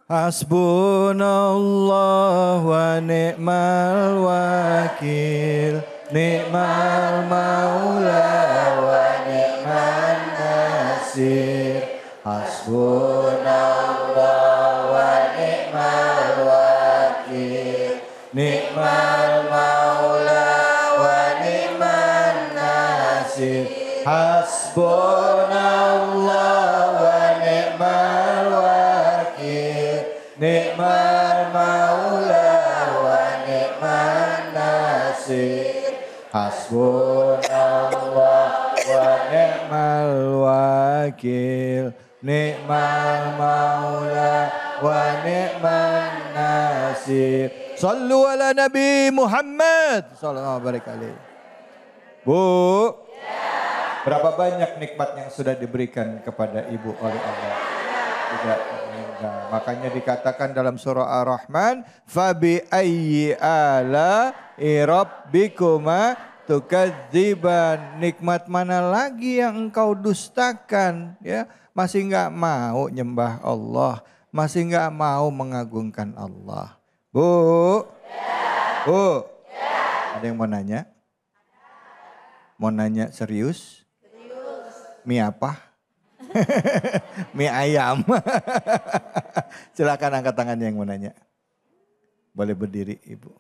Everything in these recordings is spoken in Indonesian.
Hasbunallah wa ni'mal wakil. Ni'mal maula wa ni'man nasir. Hasbunallah wa ni'mal wakil. Ni'mal maula wa ni'man nasir. Hasbunallah wa ni'mal wakil. Ni'mal maula wa ni'man nasir. Hasbunallah wa ni'mal wakil. Ni'mal maula wa ni'man nasir. Sallu ala Nabi Muhammad sallallahu alaihi wasallam. Bu, berapa banyak nikmat yang sudah diberikan kepada ibu oleh Allah? Tidak. Makanya dikatakan dalam surah Ar-Rahman, fabi ayyi ala rabbikuma tukadziban. Nikmat mana lagi yang engkau dustakan? Ya, masih enggak mau nyembah Allah, masih enggak mau mengagungkan Allah. Bu, Bu, ada yang mau nanya? Mau nanya serius? Mie apa? Mie ayam. Silakan angkat tangannya yang mau nanya. Boleh berdiri Ibu.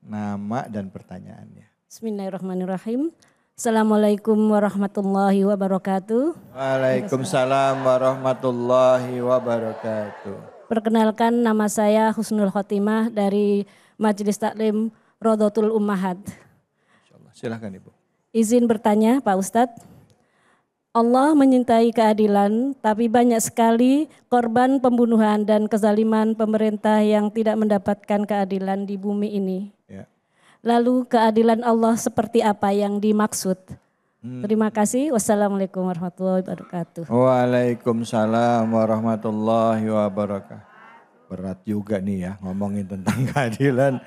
Nama dan pertanyaannya. Bismillahirrahmanirrahim. Assalamualaikum warahmatullahi wabarakatuh. Waalaikumsalam warahmatullahi wabarakatuh. Perkenalkan, nama saya Husnul Khotimah dari Majelis Taklim Rodotul Ummahat. Silakan Ibu. Izin bertanya Pak Ustadz. Allah menyintai keadilan, tapi banyak sekali korban pembunuhan dan kezaliman pemerintah yang tidak mendapatkan keadilan di bumi ini. Ya. Lalu keadilan Allah seperti apa yang dimaksud? Terima kasih. Wassalamualaikum warahmatullahi wabarakatuh. Waalaikumsalam warahmatullahi wabarakatuh. Berat juga nih ya ngomongin tentang keadilan.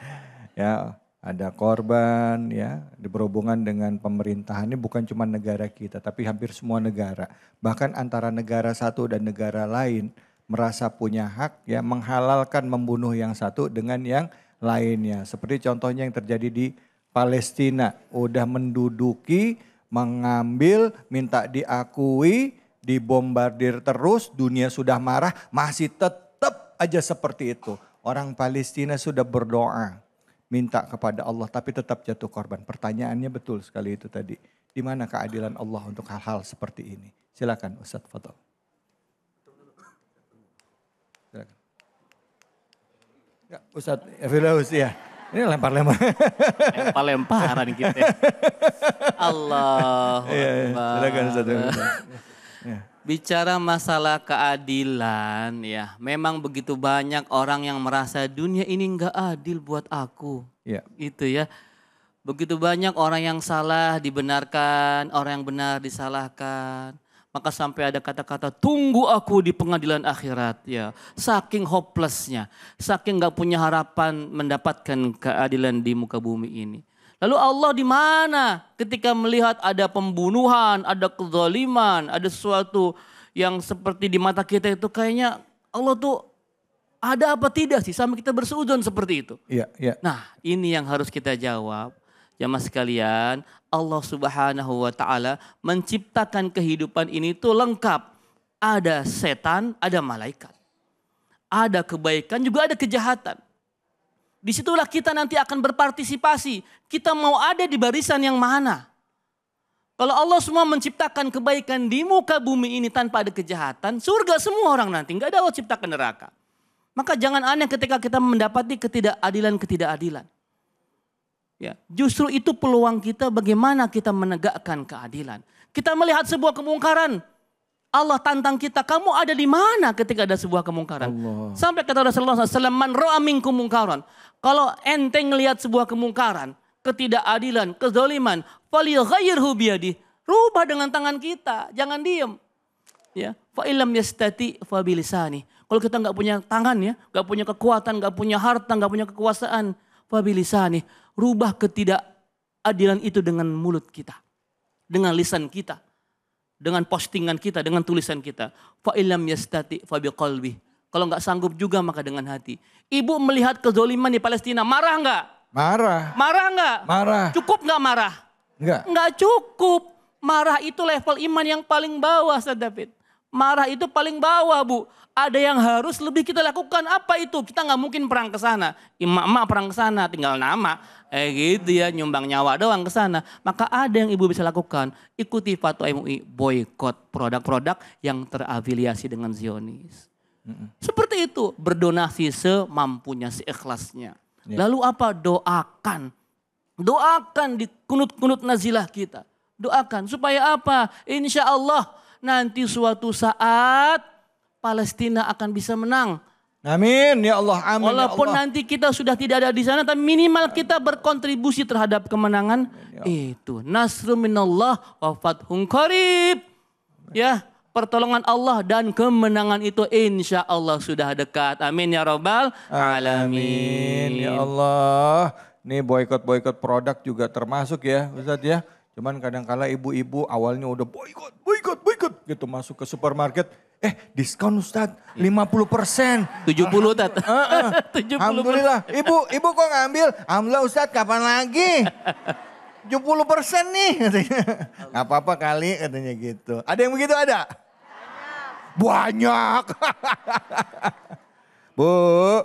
Ya, ada korban ya, berhubungan dengan pemerintahan. Ini bukan cuma negara kita, tapi hampir semua negara. Bahkan antara negara satu dan negara lain merasa punya hak ya menghalalkan membunuh yang satu dengan yang lainnya. Seperti contohnya yang terjadi di Palestina. Udah menduduki, mengambil, minta diakui, dibombardir terus, dunia sudah marah, masih tetap aja seperti itu. Orang Palestina sudah berdoa. Minta kepada Allah tapi tetap jatuh korban. Pertanyaannya betul sekali itu tadi. Di mana keadilan Allah untuk hal-hal seperti ini? Silakan Ustadz Fadl. Silakan. Ya, Ustadz Firdaus ya. Ini lempar-lempar. Lempar-lemparan kita. Allah. Silakan Ustadz. Ya. Bicara masalah keadilan ya, memang begitu banyak orang yang merasa dunia ini enggak adil buat aku. Ya. Itu ya. Begitu banyak orang yang salah dibenarkan, orang yang benar disalahkan. Maka sampai ada kata-kata tunggu aku di pengadilan akhirat ya. Saking hopelessnya, saking enggak punya harapan mendapatkan keadilan di muka bumi ini. Lalu Allah di mana ketika melihat ada pembunuhan, ada kezaliman, ada sesuatu yang seperti di mata kita itu kayaknya Allah tuh ada apa tidak sih sampai kita berseuzon seperti itu. Iya, iya. Nah ini yang harus kita jawab. Jamaah sekalian, Allah Subhanahu wa Ta'ala menciptakan kehidupan ini tuh lengkap. Ada setan, ada malaikat. Ada kebaikan, juga ada kejahatan. Disitulah kita nanti akan berpartisipasi. Kita mau ada di barisan yang mana? Kalau Allah semua menciptakan kebaikan di muka bumi ini tanpa ada kejahatan, surga semua orang nanti. Enggak ada Allah ciptakan neraka. Maka jangan aneh ketika kita mendapati ketidakadilan. Ya, justru itu peluang kita bagaimana kita menegakkan keadilan. Kita melihat sebuah kemungkaran. Allah tantang kita, kamu ada di mana ketika ada sebuah kemungkaran? Allah. Sampai kata Rasulullah SAW, man ra'a minkum mungkaran. Kalau ente ngelihat sebuah kemungkaran, ketidakadilan, kezaliman, falyughayyirhu biyadihi. Rubah dengan tangan kita, jangan diem. Ya, fa illam yastati fa bilisani. Kalau kita nggak punya tangan ya, nggak punya kekuatan, nggak punya harta, nggak punya kekuasaan, fa bilisani. Rubah ketidakadilan itu dengan mulut kita, dengan lisan kita, dengan postingan kita, dengan tulisan kita. Fa illam yastati fa biqalbi. Kalau nggak sanggup juga maka dengan hati. Ibu melihat kezoliman di Palestina, marah nggak? Marah. Marah nggak? Marah. Cukup nggak marah? Enggak. Nggak cukup. Marah itu level iman yang paling bawah, Ustaz David. Marah itu paling bawah, Bu. Ada yang harus lebih kita lakukan. Apa itu? Kita nggak mungkin perang ke sana. Emak-emak perang ke sana, tinggal nama. Gitu ya, nyumbang nyawa doang ke sana. Maka ada yang ibu bisa lakukan. Ikuti fatwa MUI, boykot produk-produk yang terafiliasi dengan Zionis. Seperti itu, berdonasi semampunya, seikhlasnya. Lalu apa? Doakan. Doakan di kunut-kunut nazilah kita. Doakan supaya apa? Insya Allah nanti suatu saat Palestina akan bisa menang. Amin ya Allah, amin Walaupun ya Allah. nanti kita sudah tidak ada di sana, tapi minimal kita berkontribusi terhadap kemenangan itu. Nasrun minallah wa fathun qarib. Ya, pertolongan Allah dan kemenangan itu insya Allah sudah dekat. Amin ya rabbal alamin. Ya Allah. Nih boykot produk juga termasuk ya Ustadz ya. Cuman kadang-kala ibu-ibu awalnya udah boykot gitu masuk ke supermarket. Diskon Ustadz 50%. 70 Tat. 70%. Alhamdulillah. Ibu kok ngambil? Alhamdulillah Ustadz kapan lagi? 70% nih katanya. Gak apa-apa kali katanya gitu. Ada yang begitu ada? Banyak. Bu,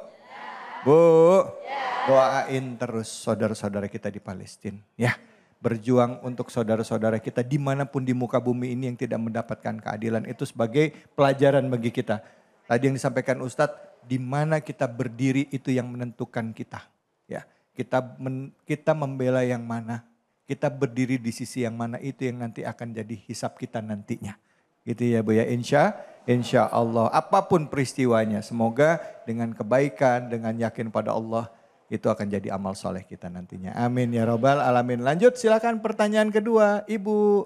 doain terus saudara-saudara kita di Palestina ya. Berjuang untuk saudara-saudara kita dimanapun di muka bumi ini yang tidak mendapatkan keadilan itu sebagai pelajaran bagi kita. Tadi yang disampaikan Ustadz, di mana kita berdiri itu yang menentukan kita. Ya, kita membela yang mana, kita berdiri di sisi yang mana itu yang nanti akan jadi hisab kita nantinya. Gitu ya Bu ya, insya Allah apapun peristiwanya semoga dengan kebaikan, dengan yakin pada Allah itu akan jadi amal soleh kita nantinya. Amin ya robbal alamin. Lanjut silakan pertanyaan kedua Ibu.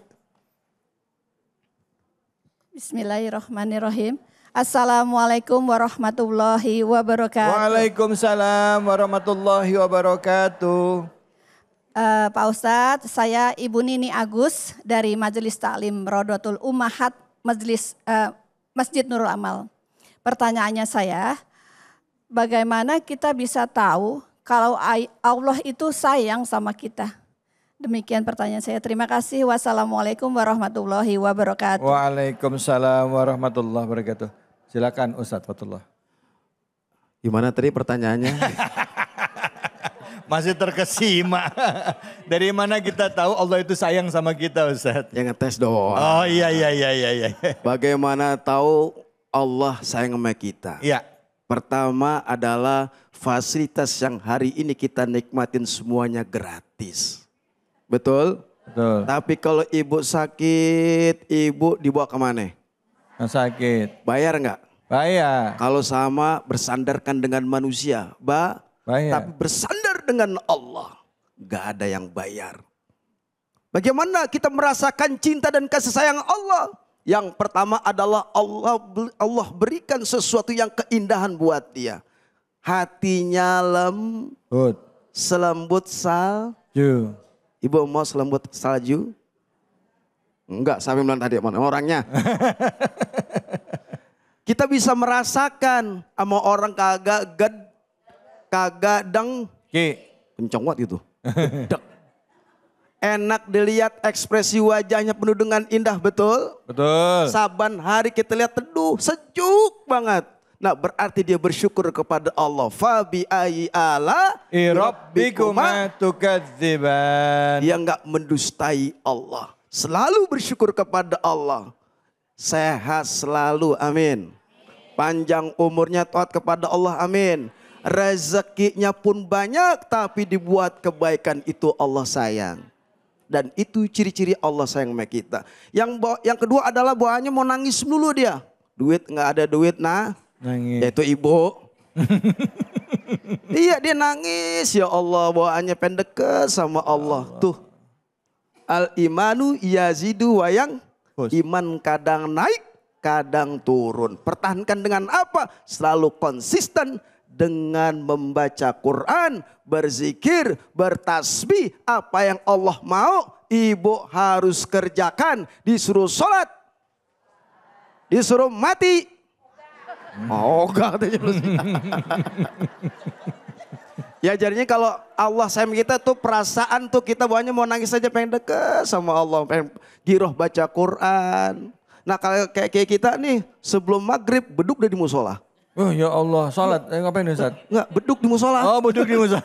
Bismillahirrahmanirrahim. Assalamualaikum warahmatullahi wabarakatuh. Waalaikumsalam warahmatullahi wabarakatuh. Pak Ustadz, saya Ibu Nini Agus dari Majelis Taklim Rodotul Ummahat Masjid Nurul Amal. Pertanyaannya saya, bagaimana kita bisa tahu kalau Allah itu sayang sama kita? Demikian pertanyaan saya. Terima kasih. Wassalamualaikum warahmatullahi wabarakatuh. Waalaikumsalam warahmatullahi wabarakatuh. Silakan Ustadz Fatullah. Gimana tadi pertanyaannya? Masih terkesima. Dari mana kita tahu Allah itu sayang sama kita Ustadz? Yang ngetes doang. Oh iya. Bagaimana tahu Allah sayang sama kita? Iya. Pertama adalah fasilitas yang hari ini kita nikmatin semuanya gratis. Betul? Betul. Tapi kalau ibu sakit, ibu dibawa kemana? Yang sakit. Bayar nggak? Bayar. Kalau sama bersandarkan dengan manusia, Bayar. tapi bersandar dengan Allah, nggak ada yang bayar. Bagaimana kita merasakan cinta dan kasih sayang Allah? Yang pertama adalah Allah berikan sesuatu yang keindahan buat dia. Hatinya selembut salju. Ibu mau selembut salju? Enggak, sampai bilang tadi mana orangnya. Kita bisa merasakan sama orang kagak kenceng banget gitu. Enak dilihat ekspresi wajahnya penuh dengan indah, betul? Betul. Saban hari kita lihat teduh, sejuk banget. Nah berarti dia bersyukur kepada Allah. Fabi ayyi ala rabbikuma tukadziban. Dia enggak mendustai Allah. Selalu bersyukur kepada Allah. Sehat selalu, amin. Panjang umurnya taat kepada Allah, amin. Rezekinya pun banyak tapi dibuat kebaikan itu Allah sayang. Dan itu ciri-ciri Allah sayang sama kita. Yang kedua adalah bawaannya mau nangis dulu dia. Duit nggak ada duit nangis. Yaitu ibu. Iya dia nangis ya Allah bawaannya pendek sama Allah. Tuh. Al imanu yazidu wayang. Iman kadang naik kadang turun. Pertahankan dengan apa? Selalu konsisten dengan membaca Quran, berzikir, bertasbih. Apa yang Allah mau, ibu harus kerjakan. Disuruh sholat, disuruh mati, Oh enggak katanya. Ya jadinya kalau Allah sayang kita tuh perasaan tuh kita bawahnya mau nangis saja pengen deket sama Allah. Pengen giroh baca Quran. Nah kalau kayak kita nih sebelum maghrib beduk udah di musola. Oh ya Allah, sholat. Ngapain Ustaz? Enggak, beduk di musola. Oh beduk di musola.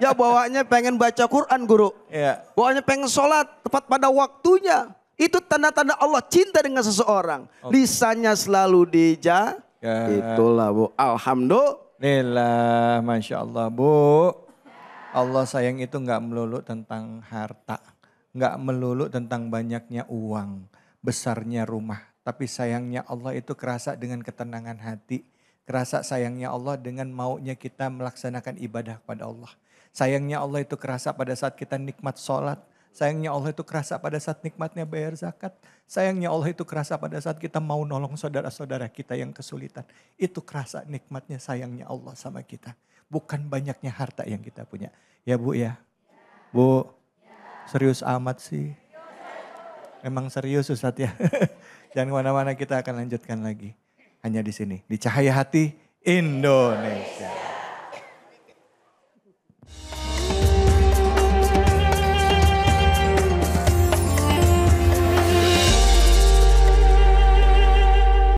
Ya bawanya pengen baca Quran guru. Ya. Bawanya pengen sholat tepat pada waktunya. Itu tanda-tanda Allah cinta dengan seseorang. Lisannya selalu dijaga. Ya. Itulah Bu. Alhamdulillah. Masya Allah Bu. Allah sayang itu nggak melulu tentang harta. Nggak melulu tentang banyaknya uang. Besarnya rumah. Tapi sayangnya Allah itu kerasa dengan ketenangan hati. Kerasa sayangnya Allah dengan maunya kita melaksanakan ibadah kepada Allah. Sayangnya Allah itu kerasa pada saat kita nikmat sholat. Sayangnya Allah itu kerasa pada saat nikmatnya bayar zakat. Sayangnya Allah itu kerasa pada saat kita mau nolong saudara-saudara kita yang kesulitan. Itu kerasa nikmatnya sayangnya Allah sama kita. Bukan banyaknya harta yang kita punya. Ya Bu ya. Bu, serius amat sih. Emang serius Ustadz ya. Jangan kemana-mana, kita akan lanjutkan lagi. Hanya di sini, di Cahaya Hati Indonesia.